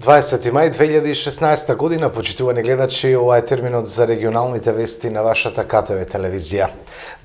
20 мај 2016 година, почитувани гледачи, ова е терминот за регионалните вести на вашата КТВ телевизија.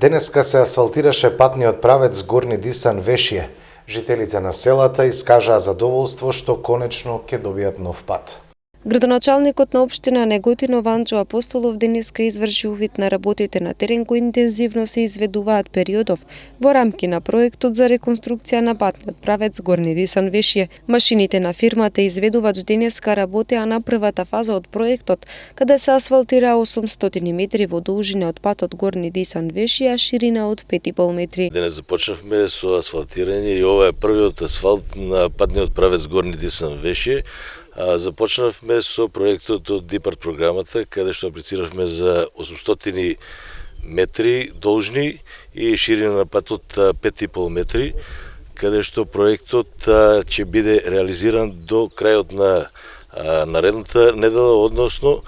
Денеска се асфалтираше патниот правец Горни Дисан-Вешје. Жителите на селата искажаа задоволство што конечно ќе добијат нов пат. Градоначалникот на општина Неготино Ванчо Апостолов денеска изврши увид на работите на терен кои интензивно се изведуваат периодов во рамки на проектот за реконструкција на патниот правец Горни Дисан-Вешје. Машините на фирмата изведувач денеска работеа на првата фаза од проектот, каде се асфалтира 800 метри во должина од патот Горни Дисан-Вешје, а ширина од 5,5 метри. Денес започнавме со асфалтирање и ова е првиот асфалт на патниот правец Горни Дисан-Вешје. Започнавме со проектот од ДИПАРТ програмата, каде што аплициравме за 800 метри должни и ширина на патот 5,5 метри, каде што проектот ќе биде реализиран до крајот на наредната недела, односно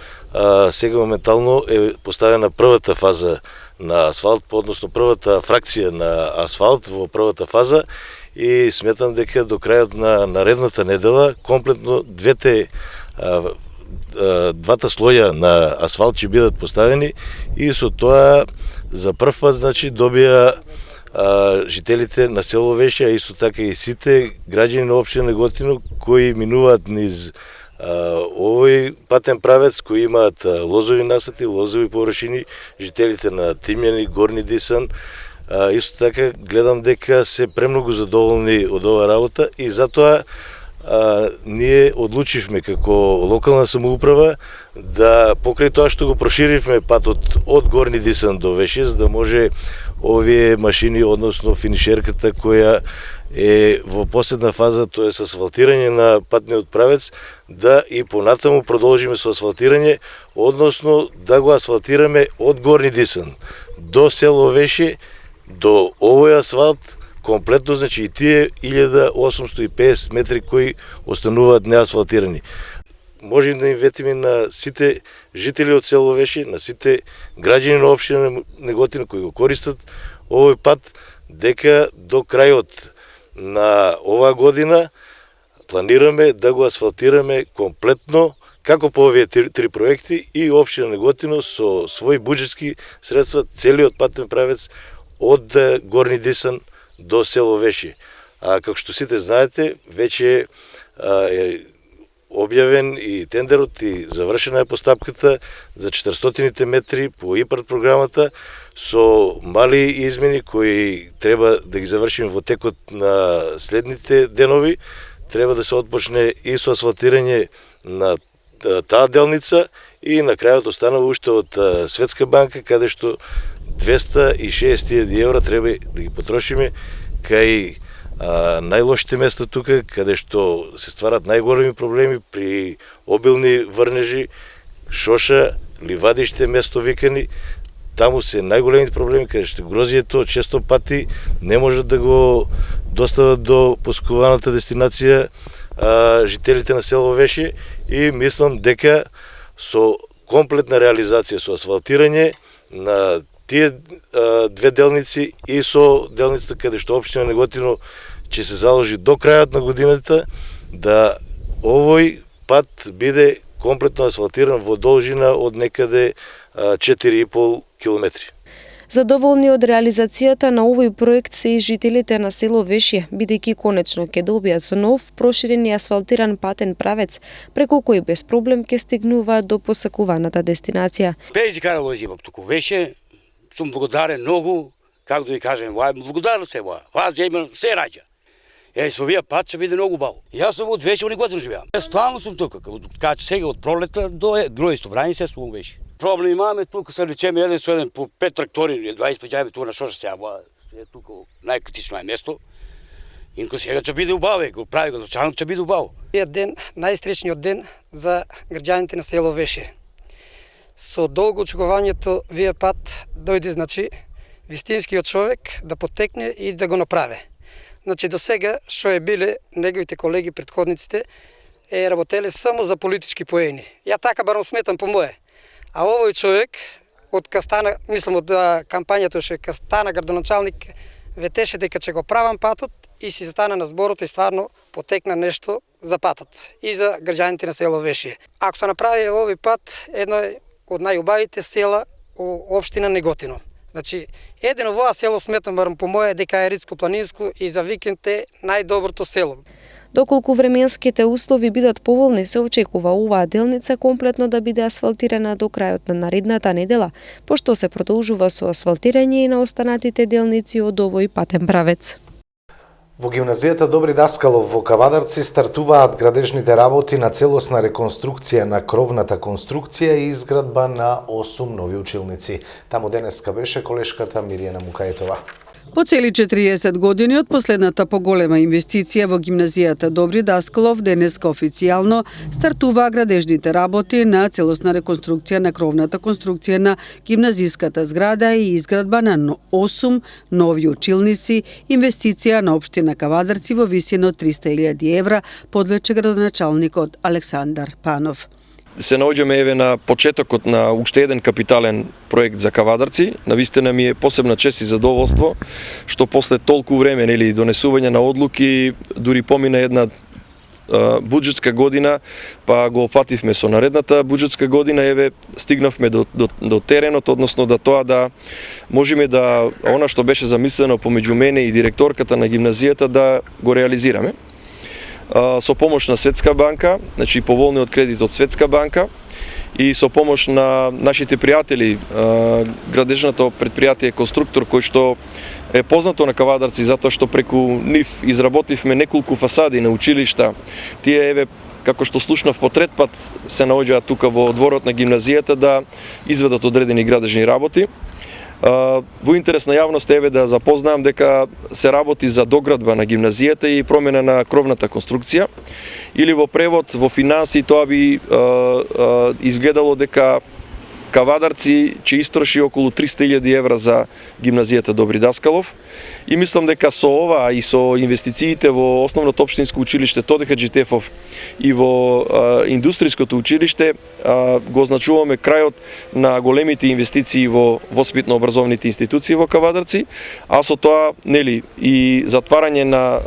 сега моментално е поставена првата фаза на асфалт, односно првата фракција на асфалт во првата фаза, и сметам дека до крајот на наредната недела комплетно двата слоја на асфалт ќе бидат поставени и со тоа за прв пат добија жителите на село Вешје, а исто така и сите граѓани на општина Неготино кои минуваат низ овој патен правец, кои имаат лозови насати, лозови површини, жителите на Тимјани, Горни Дисан. Исто така гледам дека се премногу задоволни од оваа работа и затоа ние одлучивме како локална самоуправа да покрај тоа што го проширивме патот од Горни Дисан до Вешје, за да може овие машини, односно финишерката која е во последна фаза, тоа е асфалтирање на патниот правец, да и понатаму продолжиме со асфалтирање, односно да го асфалтираме од Горни Дисан до село Вешје, до овој асфалт, комплетно, значи и тие 1850 метри кои остануваат неасфалтирани. Можем да им ветиме на сите жители од село Вешје, на сите граѓани на општина Неготино кои го користат овој пат, дека до крајот на оваа година планираме да го асфалтираме комплетно, како по овие три проекти, и општина Неготино со своји буџетски средства целиот патен правец од Горни Дисан до село Вешје. Како што сите знаете, веќе е објавен и тендерот и завршена е постапката за 400 метри по ИПАРТ програмата со мали измени кои треба да ги завршиме во текот на следните денови. Треба да се отпочне и со асфалтирање на таа делница и на крајот останува уште од Светска банка, каде што 260.000 евра треба да ги потрошиме кај најлошите места тука, каде што се стварат најголеми проблеми при обилни врнежи, шоша, ливадиште, место викани. Таму се најголемите проблеми, каде што грозието често пати не можат да го достават до поскуваната дестинација жителите на село Вешје, и мислам дека со комплетна реализација, со асфалтирање на тие две делници и со делницата каде што општина Неготино ќе се заложи до крајот на годината, да овој пат биде комплетно асфалтиран во должина од некаде 4,5 километри. Задоволни од реализацијата на овој проект се и жителите на село Вешје, бидејќи конечно ќе добијат нов, проширен и асфалтиран патен правец, преку кој без проблем ќе стигнуваат до посакуваната дестинација. Пези карало зимок туку Вешје, сум благодарен многу, како да ви кажем, благодарен се вас ја имам се раѓа. Со овие пат ќе биде многу баво. Јас сум од Вешје, Неготино живеам. Стварно сум тука, кај сега од пролета до гројсто врање се сум Вешје. Проблем имаме тука, се речеме еден со еден по 5 трактори, 20 паѓаме тука на шоша сега, е тука најкритично е место. Инко сега ќе биде убаво, го прави градоначалник ќе биде убаво. Овиот ден, најстречниот ден за граѓаните на село Вешје. Со долго очекувањето вие пат дојде, значи, вистинскиот човек да потекне и да го направи. Значи, до сега, што е биле неговите колеги, предходниците, работеле само за политички поени. Ја така баром сметам по мое. А овој човек, од кастана, мислам од кампањата што кастана градоначалник, ветеше дека ќе го правам патот и си застана на зборот и стварно потекна нешто за патот и за граѓаните на село Вешие. Ако се направи овој пат, едно од најубавите села у општина Неготино. Значи, едено во село сметам, барем по моје, дека е ридско-планинско и за викенд е најдоброто село. Доколку временските услови бидат поволни, се очекува оваа делница комплетно да биде асфалтирана до крајот на наредната недела, пошто се продолжува со асфалтирање и на останатите делници од овој патен правец. Во гимназијата Добри Даскалов во Кавадарци стартуваат градежните работи на целосна реконструкција на кровната конструкција и изградба на 8 нови училници. Таму денеска беше колешката Миријана Мукаетова. По цели 40 години од последната поголема инвестиција во гимназијата Добри Даскалов, денеска официјално стартуваа градежните работи на целосна реконструкција на кровната конструкција на гимназиската зграда и изградба на 8 нови училници, инвестиција на општина Кавадарци во висина од 300.000 евра, подвече градоначалникот Александар Панов. Се наоѓаме еве на почетокот на уште еден капитален проект за Кавадарци. Навистина ми е посебна чест и задоволство што после толку време, нели, донесување на одлуки, дури помина една буџетска година, па го опфативме со наредната буџетска година, еве стигнавме до теренот, односно да тоа да можеме да она што беше замислено помеѓу мене и директорката на гимназијата да го реализираме. Со помош на Светска банка, значи поволниот кредит од Светска банка и со помош на нашите пријатели, градежното претпријатие Конструктор, кој што е познато на Кавадарци затоа што преку нив изработивме неколку фасади на училишта. Тие еве како што слушнав по трет пат се наоѓаат тука во дворот на гимназијата да изведат одредени градежни работи. Во интерес на јавност еве да запознаам дека се работи за доградба на гимназијата и промена на кровната конструкција, или во превод во финанси тоа би изгледало дека Кавадарци ќе истроши околу 300.000 евра за гимназијата Добри Даскалов и мислам дека со ова и со инвестициите во основното општинско училиште Тоде Хаџитефов и во индустријското училиште го означуваме крајот на големите инвестиции во воспитно-образовните институции во Кавадарци, а со тоа, нели, и затварање на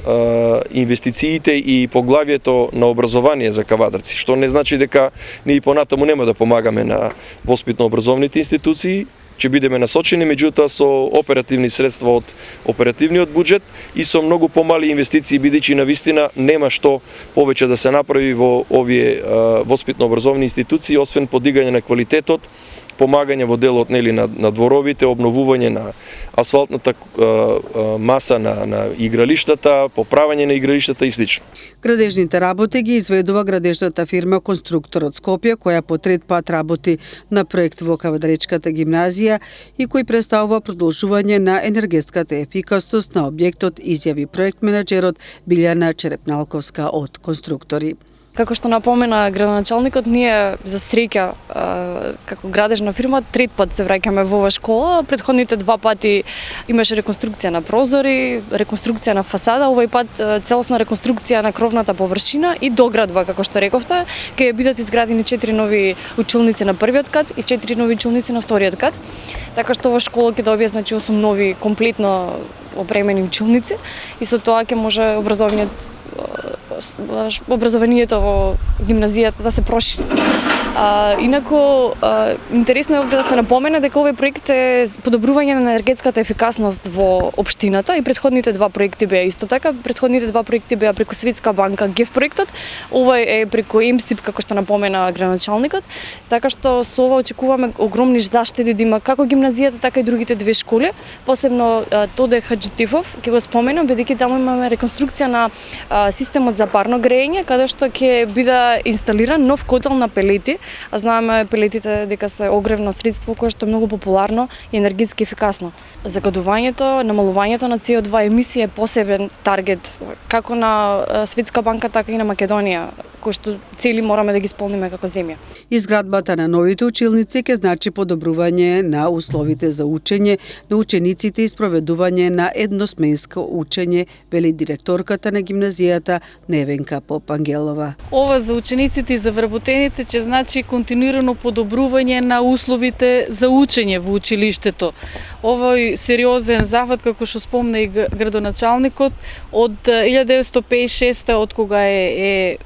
инвестициите и поглавието на образование за Кавадарци, што не значи дека ние понатаму нема да помагаме на воспитно-образовните институции, ќе бидеме насочени, меѓутоа со оперативни средства од оперативниот буџет и со многу помали инвестиции, бидејќи навистина нема што повеќе да се направи во овие воспитно-образовни институции, освен подигање на квалитетот, помагање во делот, нели, на дворовите, обновување на асфалтната маса на игралиштата, поправање на игралиштата и слично. Градежните работи ги изведува градежната фирма Конструктор од Скопје, која по трет пат работи на проект во Кавадаречката гимназија и кој представува продолжување на енергетската ефикасност на објектот, изјави проект менаџерот Билјана Черепналковска од Конструктори. Како што напомена градоначалникот, ние за среќа како градежна фирма трет пат се враќаме во оваа школа. Претходните два пати имаше реконструкција на прозори, реконструкција на фасада, овој пат целосна реконструкција на кровната површина и доградба, како што рековте, ќе бидат изградени 4 нови училници на првиот кат и 4 нови училници на вториот кат. Така што оваа школа ќе добие, значи, 8 нови комплетно опремени училници и со тоа ќе може образованието во гимназијата да се прошири. Инаку, интересно е овде да се напомена дека овој проект е подобрување на енергетската ефикасност во општината и претходните два проекти беа исто така. Претходните два проекти беа преку Светска банка ГЕФ проектот, овој е преку МСИП, како што напомена градоначалникот, така што со ова очекуваме огромни заштеди да има како гимназијата, така и другите две школи, посебно Тоде Хаџитефов, ќе го споменам, бидејќи таму имаме реконструкција на системот за парно грејење, каде што ќе биде инсталиран нов котел на пелети, а знаеме пелетите дека се огревно средство кое што е многу популарно и енергетски ефикасно. Загадувањето, намалувањето на CO2 емисија е посебен таргет како на Светска банка, така и на Македонија. кои што цели мораме да ги исполниме како земја. Изградбата на новите училници ќе значи подобрување на условите за учење на учениците и спроведување на едносменско учење, вели директорката на гимназијата Невенка Попангелова. Ова за учениците и за вработените ќе значи континуирано подобрување на условите за учење во училиштето. Овој сериозен зафат, како што спомна и градоначалникот, од 1956 од кога е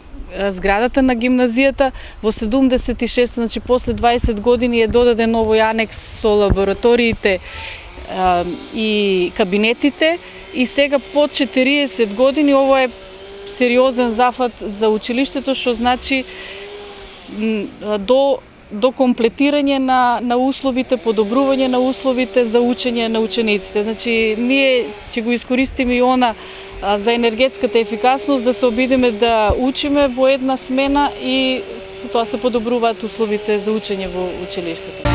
зградата на гимназијата, во 76, значи после 20 години е додаден овој анекс со лабораториите и кабинетите, и сега по 40 години ова е сериозен зафат за училиштето, што значи до комплетирање на условите, подобрување на условите за учење на учениците. Значи, ние ќе го искористиме и она за енергетската ефикасност, да се обидеме да учиме во една смена и со тоа се подобруваат условите за учење во училиштето.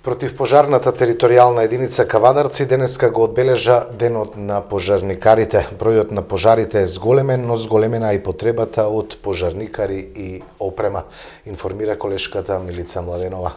Противпожарната територијална единица Кавадарци денеска го одбележа денот на пожарникарите. Бројот на пожарите е зголемен, но зголемена и потребата од пожарникари и опрема, информира колешката Милица Младенова.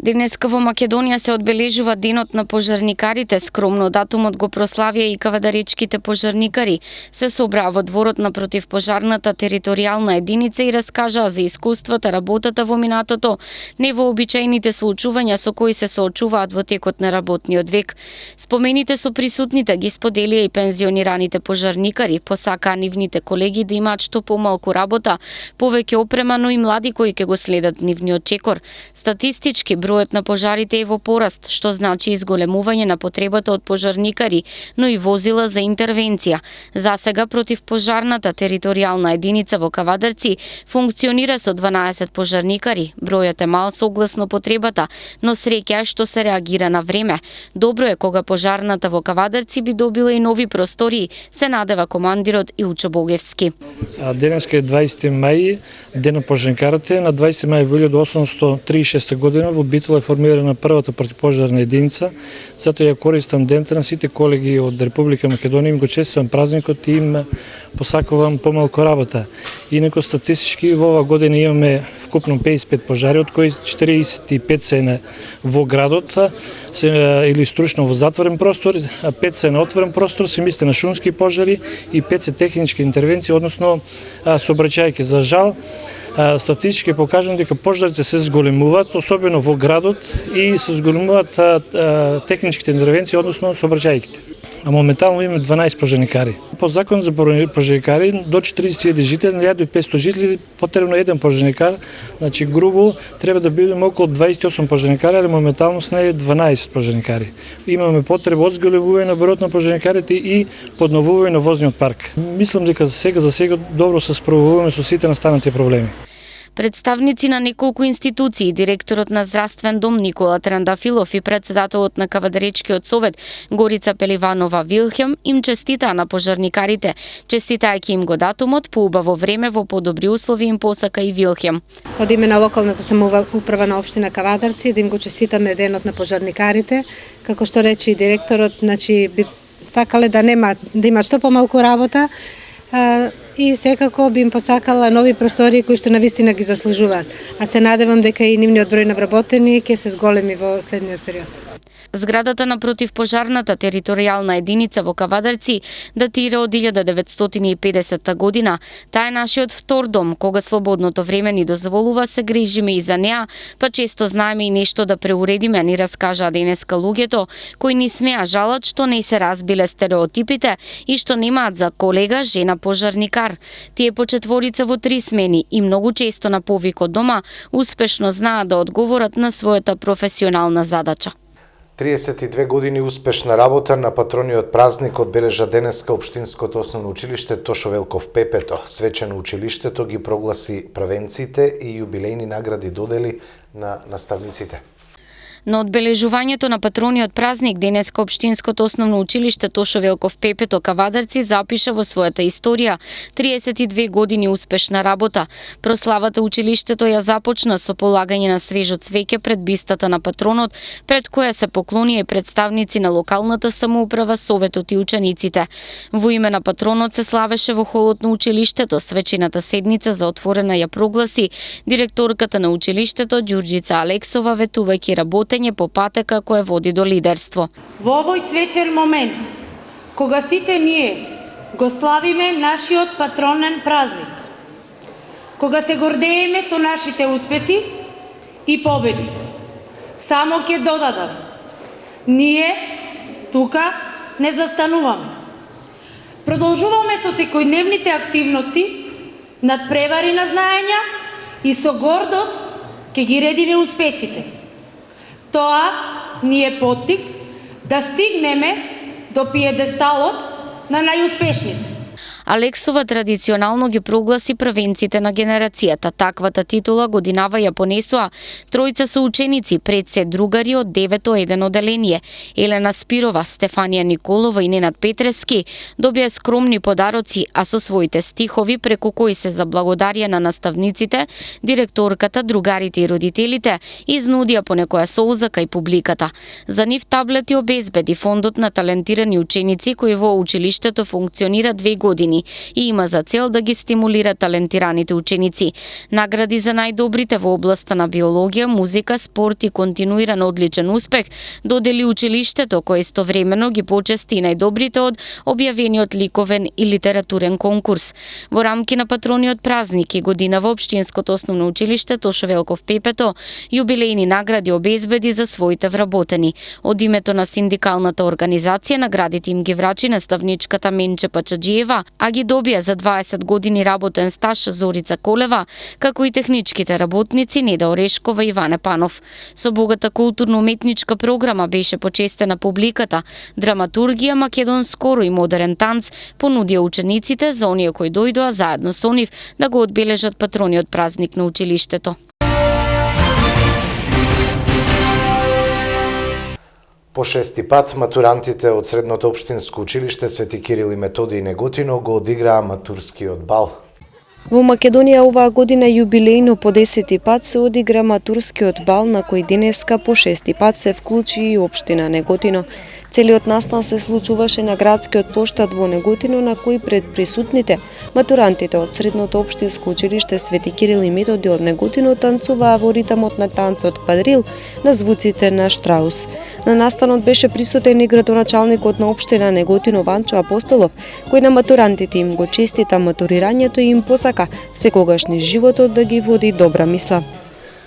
Денеска во Македонија се одбележува денот на пожарникарите. Скромно датумот го прославија и кавадаречките пожарникари. Се собраа во дворот на противпожарната територијална единица и раскажаа за искуствата, работата во минатото, невообичаените случувања со кои се соочуваат во текот на работниот век. Спомените со присутните ги споделија и пензионираните пожарникари. Посакаа нивните колеги да имаат што помалку работа, повеќе опрема, но и млади кои ќе го следат нивниот чекор. Статистички бројот на пожарите е во пораст, што значи изголемување на потребата од пожарникари, но и возила за интервенција. За сега противпожарната територијална единица во Кавадарци функционира со 12 пожарникари. Бројот е мал согласно потребата, но среќа е што се реагира на време. Добро е кога пожарната во Кавадарци би добила и нови простории, се надева командирот Илчо Богевски. Денеска е 20 мај, ден на пожарникарите. На 20 мај 1836 година во Битола е формирана првата противпожарна единица, затоа ја користам дента на сите колеги од Република Македонија, им го честитам празникот и им посакувам помалку работа. Инаку статистички во ова година имаме вкупно 55 пожари, од кои 45 се во градот, или стручно во затворен простор, а 5 се на отворен простор, се мисли на шумски пожари и 5 се технички интервенции, односно сообраќајки. За жал, статистички покажам дека пожарите се зголемуваат, особено во градот, и се зголемуваат техничките интервенции, односно сообраќајките. А моментално имаме 12 пожарникари. По закон за пожарникари до 40.000 жители, на 1500 жители потребно еден пожарникар. Значи грубо треба да бидеме околу 28 пожарникари, али моментално с неја 12 пожарникари. Имаме потреба од зголемување на бројот на пожарникарите и подновување на возниот парк. Мислам дека за сега добро се справуваме со сите настанати проблеми. Представници на неколку институции, директорот на Здравствен дом Никола Трандафилов и председателот на Кавадаречкиот совет Горица Пеливанова Вилхем им честитаа на пожарникарите. Честитајќи им го датумот по убаво време во подобри услови им посака и Вилхем. Од име на локалната самоуправа на општина Кавадарци да им го честитаме денот на пожарникарите, како што рече и директорот, значи би сакале да имаат што помалку работа, и секако би им посакала нови простори кои што навистина ги заслужуваат. А се надевам дека и нивниот број на вработени ќе се зголеми во следниот период. Зградата на противпожарната територијална единица во Кавадарци датира од 1950 година. Таа е нашиот втор дом, кога слободното време ни дозволува се грижиме и за неа, па често знаеме и нешто да преуредиме, ни раскажаа денеска луѓето, кои ни смеа жалат што не се разбиле стереотипите и што немаат за колега жена пожарникар. Тие по четворица во 3 смени и многу често на повик од дома успешно знаат да одговорат на својата професионална задача. 32 години успешна работа на патрониот празник одбележа денеска Општинското основно училиште Тошо Велков Пепето. Свечено училиштето ги прогласи правенците и јубилејни награди додели на наставниците. На одбележувањето на патрониот празник денеска Општинското основно училиште Тошо Велков Пепето Кавадарци запиша во својата историја 32 години успешна работа. Прославата училиштето ја започна со полагање на свежо цвеќе пред бистата на патронот, пред која се поклонија и представници на локалната самоуправа, советот и учениците. Во име на патронот се славеше во холот на училиштето. Свечената седница за отворена ја прогласи директорката на училиштето Ѓурѓица Алексова, ветувајќи работење по патека која води до лидерство. Во овој свечен момент, кога сите ние го славиме нашиот патронен празник, кога се гордееме со нашите успеси и победи, само ќе додадам, ние тука не застануваме. Продолжуваме со секојдневните активности, надпревари на знаења и со гордост ќе ги редиме успесите. Тоа ни е поттик да стигнеме до пиедесталот на најуспешните. Алексова традиционално ги прогласи првенците на генерацијата. Таквата титула годинава ја понесоа тројца соученици, пред се другари од 9-1 оделение. Елена Спирова, Стефанија Николова и Ненад Петрески добија скромни подароци, а со своите стихови преку кои се заблагодарија на наставниците, директорката, другарите и родителите, изнудија по некоја соуза кај публиката. За нив таблети обезбеди фондот на талентирани ученици кои во училиштето функционира 2 години и има за цел да ги стимулира талентираните ученици. Награди за најдобрите во областа на биологија, музика, спорт и континуиран одличен успех додели училиштето, кое истовремено ги почести и најдобрите од објавениот ликовен и литературен конкурс. Во рамки на патрониот празник и година во Општинското основно училиште Тошо Велков Пепето јубилејни награди обезбеди за своите вработени. Од името на синдикалната организација наградите им ги врачи наставничката Менче Пачаджиева, а ги добија за 20 години работен стаж Зорица Колева, како и техничките работници Неда Орешкова и Ване Панов. Со богата културно-уметничка програма беше почестена публиката. Драматургија, македонскоро и модерен танц понудија учениците за оние кои дојдоа заедно со нив да го одбележат патрониот празник на училиштето. По 6-ти пат матурантите од Средното општинско училиште Свети Кирил и Методиј Неготино го одиграа матурскиот бал. Во Македонија оваа година јубилејно по 10-ти пат се одигра матурскиот бал, на кој денеска по 6-ти пат се вклучи и општина Неготино. Целиот настан се случуваше на градскиот плоштад во Неготино, на кој пред присутните матурантите од Средното општинско училиште Свети Кирил и Методиј од Неготино танцуваа во ритамот на танцот квадрил на звуците на Штраус. На настанот беше присутен и градоначалникот на општина Неготино Ванчо Апостолов, кој на матурантите им го честита матурирањето и им посака секогаш низ животот да ги води добра мисла.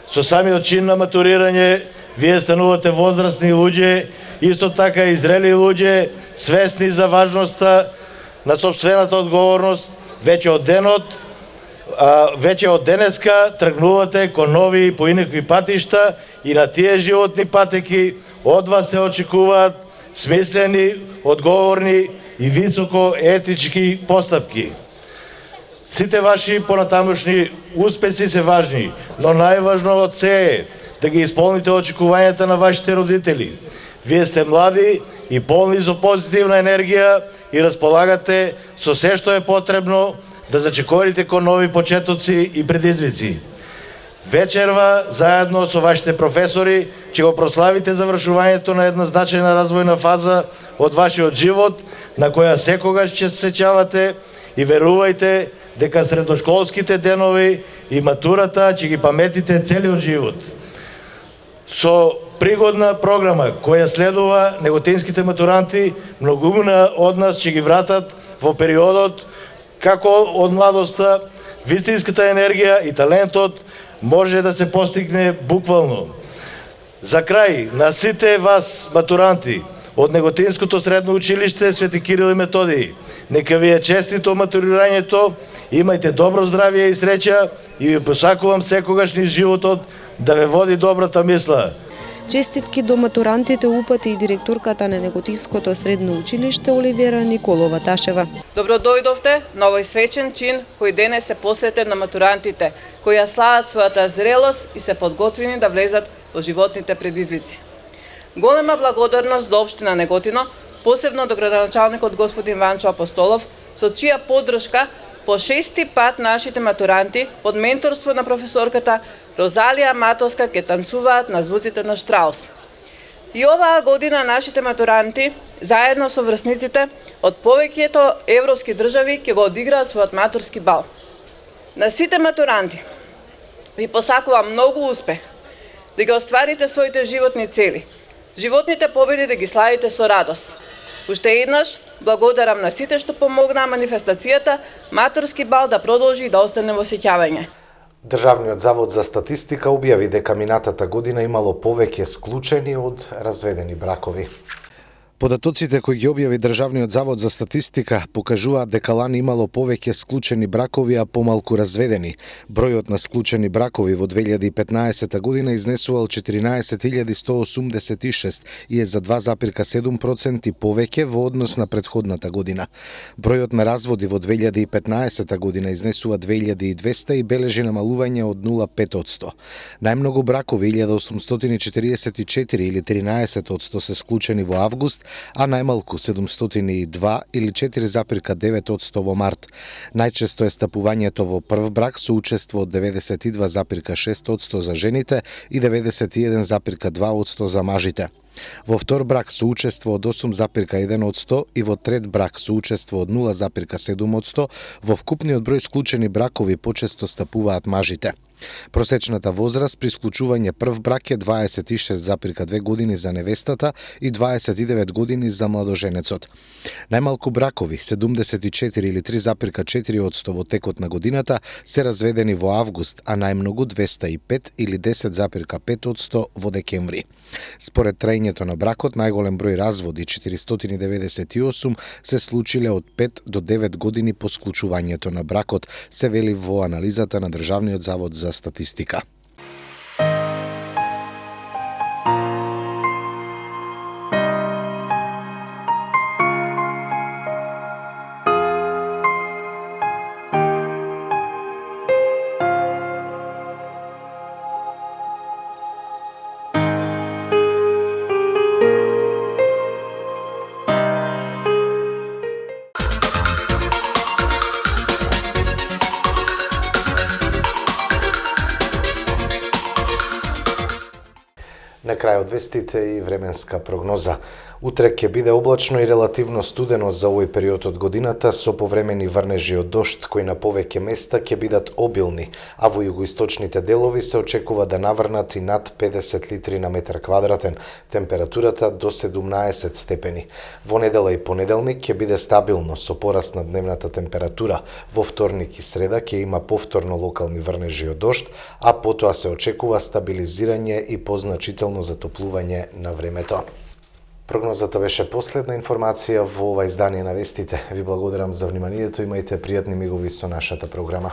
Со самиот чин на матурирање вие станувате возрастни луѓе, исто така и зрели луѓе, свесни за важноста на сопствената одговорност. Веќе од денеска тргнувате кон нови и поинакви патишта и на тие животни патеки од вас се очекуваат смислени, одговорни и високо етички постапки. Сите ваши понатамошни успеси се важни, но најважно од се е да ги исполните очекувањата на вашите родители. Вие сте млади и полни со позитивна енергија и располагате со се што е потребно да зачекорите кон нови почетоци и предизвици. Вечерва, заедно со вашите професори, ќе го прославите завршувањето на една значајна развојна фаза од вашиот живот, на која секогаш ќе се сеќавате и верувајте дека средношколските денови и матурата ќе ги паметите целиот живот. Со пригодна програма која следува, неготинските матуранти многумина од нас ќе ги вратат во периодот како од младоста вистинската енергија и талентот може да се постигне буквално. За крај, на сите вас матуранти од Неготинското средно училиште Свети Кирил и Методиј, нека ви е честито матурирањето, имајте добро здравје и среќа и ви посакувам секогаш низ животот да ве води добрата мисла. Честитки до матурантите упати и директорката на Неготинското средно училиште Оливера Николова Ташева. Добро дојдовте на овој свечен чин кој денес е посветен на матурантите, кои ја слават својата зрелост и се подготвени да влезат во животните предизвици. Голема благодарност до општина Неготино, посебно до градоначалникот господин Ванчо Апостолов, со чија поддршка по 6-ти пат нашите матуранти под менторство на професорката Розалија Матоска ќе танцуваат на звуците на Штраус. И оваа година нашите матуранти, заедно со врсниците од повеќето европски држави, ќе го одиграат својот матурски бал. На сите матуранти ви посакувам многу успех, да ги остварите своите животни цели, животните победи да ги славите со радост. Уште еднаш, благодарам на сите што помогнаа манифестацијата, матурски бал да продолжи и да остане во сеќавање. Државниот завод за статистика објави дека минатата година имало повеќе склучени од разведени бракови. Податоците кои ги објави Државниот завод за статистика покажуваат дека лани имало повеќе склучени бракови, а помалку разведени. Бројот на склучени бракови во 2015 година изнесувал 14.186 и е за 2,7% повеќе во однос на претходната година. Бројот на разводи во 2015 година изнесува 2200 и бележи намалување од 0,5%. Најмногу бракови 1844 или 13% се склучени во август, а најмалку 702 или 4,9% во март. Најчесто е стапувањето во прв брак со учество од 92,6% за жените и 91,2% за мажите. Во втор брак со учество од 8,1% и во трет брак со учество од 0,7%, во вкупниот број склучени бракови почесто стапуваат мажите. Просечната возраст при склучување прв брак е 26,2 години за невестата и 29 години за младоженецот. Најмалку бракови, 74 или 3,4% во текот на годината, се разведени во август, а најмногу 205 или 10,5% во декември. Според трајањето на бракот, најголем број разводи, 498, се случиле од 5 до 9 години по склучувањето на бракот, се вели во анализата на Државниот завод за статистика. На крајот вестите и временска прогноза. Утре ќе биде облачно и релативно студено за овој период од годината со повремени врнежи од дожд кои на повеќе места ќе бидат обилни, а во југоисточните делови се очекува да наврнат и над 50 литри на метар квадратен, температурата до 17 степени. Во недела и понеделник ќе биде стабилно со пораст на дневната температура. Во вторник и среда ќе има повторно локални врнежи од дожд, а потоа се очекува стабилизирање и позначително затоплување на времето. Прогнозата беше последна информација во ова издание на вестите. Ви благодарам за вниманието, имајте пријатни мигови со нашата програма.